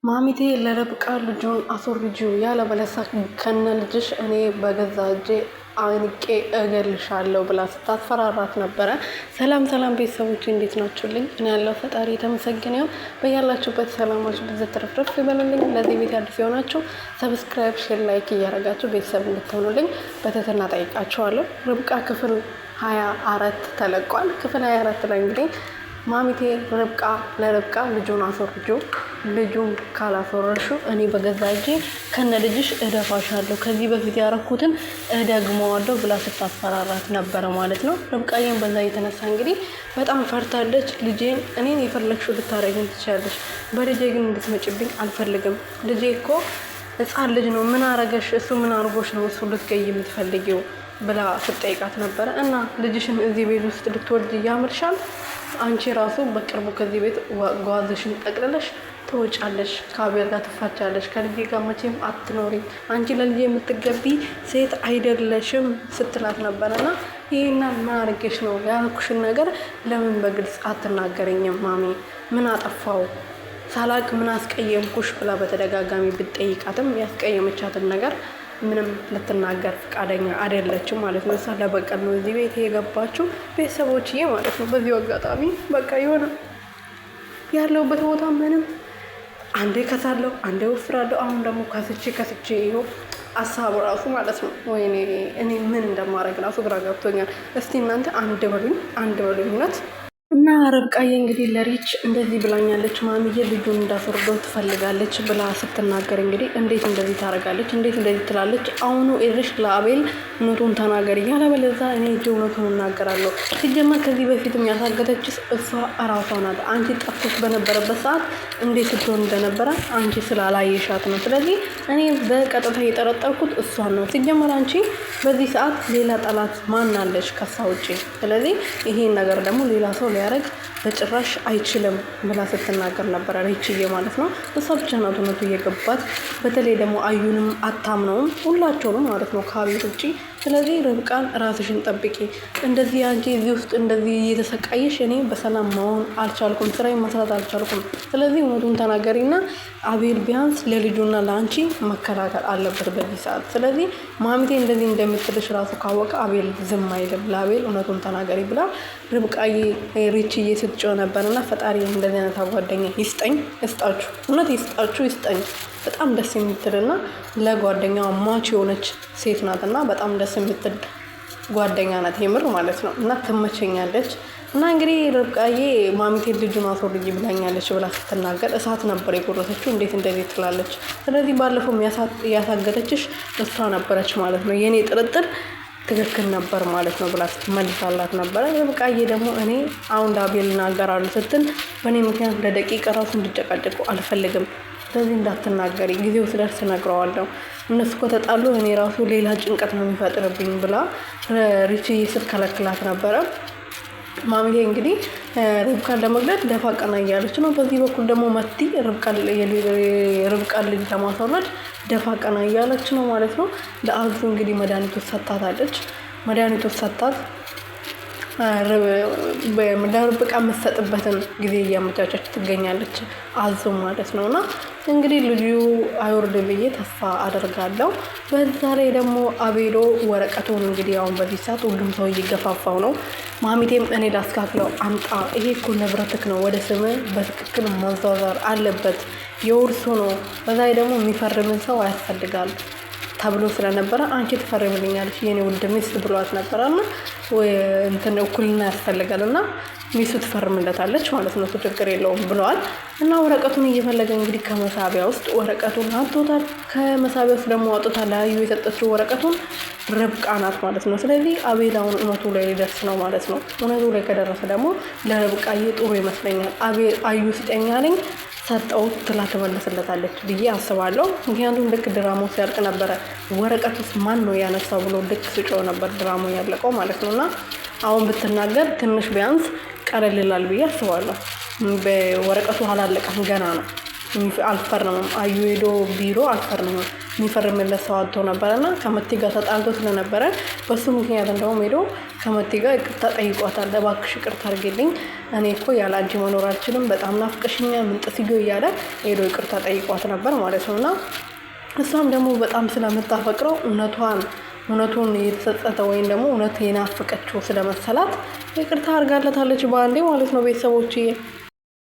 ማሚቴ ለርብቃ ልጁን አስወርጂው ያለበለዛ ከነ ልጅሽ እኔ በገዛ እጄ አንቄ እገልሻለሁ ብላ ስታስፈራራት ነበረ። ሰላም ሰላም ቤተሰቦች እንዴት ናችሁልኝ? እኔ ያለው ፈጣሪ የተመሰገነ ይሁን። በያላችሁበት ሰላማችሁ ብዙ ትርፍርፍ ይበሉልኝ። ለዚህ ቤት አዲስ የሆናችሁ ሰብስክራይብ፣ ሼር፣ ላይክ እያደረጋችሁ ቤተሰብ እንድትሆኑልኝ በትህትና ጠይቃችኋለሁ። ርብቃ ክፍል 24 ተለቋል። ክፍል 24 ላይ እንግዲህ ማሚቴ ለርብቃ ልጁን አስወርጂው፣ ልጁን ካላስወረድሹ እኔ በገዛ እጄ ከነ ልጅሽ እደፋሻለሁ፣ ከዚህ በፊት ያረኩትን እደግመዋለሁ ብላ ስታስፈራራት ነበረ ማለት ነው። ርብቃዬን በዛ የተነሳ እንግዲህ በጣም ፈርታለች። ልጄን እኔን የፈለግሽው ልታረጊኝ ትችላለች፣ በልጄ ግን እንድትመጭብኝ አልፈልግም። ልጄ እኮ ሕፃን ልጅ ነው። ምን አረገሽ? እሱ ምን አርጎሽ ነው እሱ ልትገይ የምትፈልጊው ብላ ስጠይቃት ነበረ። እና ልጅሽን እዚህ ቤት ውስጥ ልትወልድ ያምርሻል? አንቺ ራሱ በቅርቡ ከዚህ ቤት ጓዝሽን ጠቅልለሽ ትወጫለሽ፣ ከአቤል ጋር ትፋቻለሽ፣ ከልጄ ጋር መቼም አትኖሪም፣ አንቺ ለልጄ የምትገቢ ሴት አይደለሽም ስትላት ነበረና ይህና ምን አድርጌሽ ነው? ያልኩሽን ነገር ለምን በግልጽ አትናገረኝም? ማሚ ምን አጠፋው? ሳላቅ ምን አስቀየምኩሽ? ብላ በተደጋጋሚ ብትጠይቃትም ያስቀየመቻትን ነገር ምንም ልትናገር ፈቃደኛ አይደለችም ማለት ነው። እሷ ለበቀል ነው እዚህ ቤት የገባችው ቤተሰቦችዬ ማለት ነው። በዚሁ አጋጣሚ በቃ የሆነ ያለውበት ቦታ ምንም አንዴ ከሳለሁ አንዴ ወፍራለሁ። አሁን ደግሞ ከስቼ ይኸው ሀሳቡ ራሱ ማለት ነው። ወይኔ እኔ ምን እንደማደርግ ራሱ ግራ ገብቶኛል። እስቲ እናንተ አንድ በሉኝ እውነት። እና ርብቃዬ እንግዲህ ለሪች እንደዚህ ብላኛለች፣ ማሚዬ ልጁን እንዳስወርደው ትፈልጋለች ብላ ስትናገር እንግዲህ እንዴት እንደዚህ ታደርጋለች? እንዴት እንደዚህ ትላለች? አሁኑ ኤድርሽ ለአቤል እውነቱን ተናገር፣ ያለበለዚያ እኔ እጅ እውነቱን እናገራለሁ። ሲጀመር ከዚህ በፊትም ያሳገተችስ እሷ እራሷ ናት። አንቺ ጠፍቶሽ በነበረበት ሰዓት እንዴት ስትሆን እንደነበረ አንቺ ስላላየሻት ነው። ስለዚህ እኔ በቀጥታ የጠረጠርኩት እሷን ነው። ሲጀመር አንቺ በዚህ ሰዓት ሌላ ጠላት ማን አለሽ ከሷ ውጭ? ስለዚህ ይሄን ነገር ደግሞ ሌላ ሰው ሊያደርግ በጭራሽ አይችልም ብላ ስትናገር ነበረ ሪችዬ ማለት ነው። እሷ ብቻ ናት እውነቱ እየገባት። በተለይ ደግሞ አዩንም አታምነውም፣ ሁላቸውንም ማለት ነው ከአቤል ውጭ። ስለዚህ ርብቃን ራስሽን ጠብቂ። እንደዚህ አንቺ እዚህ ውስጥ እንደዚህ እየተሰቃየሽ እኔ በሰላም መሆን አልቻልኩም፣ ስራዬን መስራት አልቻልኩም። ስለዚህ እውነቱን ተናገሪና አቤል ቢያንስ ለልጁና ለአንቺ መከላከል አለበት በዚህ ሰዓት። ስለዚህ ማሚቴ እንደዚህ እንደምትልሽ ራሱ ካወቀ አቤል ዝም አይልም። ለአቤል እውነቱን ተናገሪ ብላ ርብቃዬ ሪችዬ ስትጮህ ነበር። እና ፈጣሪ እንደዚህ አይነት ጓደኛ ይስጣችሁ፣ እውነት ይስጠኝ። በጣም ደስ የምትልና ለጓደኛዋ ማች የሆነች ሴት ናት እና በጣም ደስ የምትል ጓደኛ ናት የምር ማለት ነው። እና ትመቸኛለች። እና እንግዲህ ርብቃዬ ማሚቴ ልጁን አስወርጂ ብላኛለች ብላ ስትናገር እሳት ነበር የጎረሰችው። እንዴት እንደዚህ ትላለች? ስለዚህ ባለፈው ያሳገተችሽ እሷ ነበረች ማለት ነው። የኔ ጥርጥር ትክክል ነበር ማለት ነው ብላ ስትመልሳላት ነበረ። ርብቃዬ ደግሞ እኔ አሁን ለአቤል እናገራለሁ ስትል በእኔ ምክንያት ለደቂቃ ራሱ እንዲጨቃጨቁ አልፈልግም፣ ስለዚህ እንዳትናገሪ፣ ጊዜው ስደርስ እነግረዋለሁ። እነሱ ከተጣሉ እኔ ራሱ ሌላ ጭንቀት ነው የሚፈጥርብኝ ብላ ሪችዬ ስትከለክላት ነበረ። ማሚቴ እንግዲህ ርብቃን ለመግደል ደፋ ቀና እያለች ነው። በዚህ በኩል ደግሞ መቲ ርብቃን ልጅ ለማስወረድ ደፋ ቀና እያለች ነው ማለት ነው። ለአዙ እንግዲህ መድኃኒቶች ሰጣታለች። መድኃኒቶች ሰጣት ለርብቃ የምትሰጥበትን ጊዜ እያመቻቸች ትገኛለች አዙ ማለት ነው። እና እንግዲህ ልጁ አይወርድ ብዬ ተስፋ አደርጋለሁ። በዛ ላይ ደግሞ አቤሎ ወረቀቱን እንግዲህ አሁን በዚህ ሰዓት ሁሉም ሰው እየገፋፋው ነው። ማሚቴም እኔ ላስካፍለው አምጣ፣ ይሄ እኮ ንብረትክ ነው፣ ወደ ስም በትክክል ማዛዛር አለበት፣ የውርሱ ነው። በዛ ላይ ደግሞ የሚፈርምን ሰው ያስፈልጋል ተብሎ ስለነበረ አንቺ ትፈርምልኛለች የኔ ውድ ሚስት ብሏት ነበረና እንትን እኩልና ያስፈልጋል እና ሚስቱ ትፈርምለታለች ማለት ነው። ችግር የለውም ብለዋል። እና ወረቀቱን እየፈለገ እንግዲህ ከመሳቢያ ውስጥ ወረቀቱን አጥቶታል። ከመሳቢያ ውስጥ ደግሞ አጥታ ለአዩ የሰጠችው ወረቀቱን ርብቃ ናት ማለት ነው። ስለዚህ አቤል አሁን እውነቱ ላይ ሊደርስ ነው ማለት ነው። እውነቱ ላይ ከደረሰ ደግሞ ለርብቃዬ ጥሩ ይመስለኛል። አዩ ስጠኛ ነኝ ሰጠው ትላ ተመለስለታለች ብዬ አስባለሁ። ምክንያቱም ልክ ድራማው ሲያልቅ ነበረ ወረቀት ውስጥ ማን ነው ያነሳው ብሎ ልክ ስጮህ ነበር ድራማው ያለቀው ማለት ነው። እና አሁን ብትናገር ትንሽ ቢያንስ ቀለል ይላል ብዬ አስባለሁ። በወረቀቱ አላለቀም ገና ነው። አልፈርምም። አዩ ሄዶ ቢሮ አልፈርምም የሚፈርምለት ሰው አጥቶ ነበረና ከመቲ ጋር ተጣልቶ ስለነበረ በሱ ምክንያት እንደውም ሄዶ ከመቲ ጋር ይቅርታ ጠይቋታል። እባክሽ ይቅርታ አድርጊልኝ፣ እኔ እኮ ያለ አንቺ መኖር አልችልም፣ በጣም ናፍቀሽኛል፣ ምን ጥፊጎ እያለ ሄዶ ይቅርታ ጠይቋት ነበር ማለት ነው። እና እሷም ደግሞ በጣም ስለምታፈቅረው እውነቱን የተጸጸተ ወይም ደግሞ እውነት የናፈቀችው ስለመሰላት ይቅርታ አድርጋለታለች በአንዴ ማለት ነው ቤተሰቦችዬ።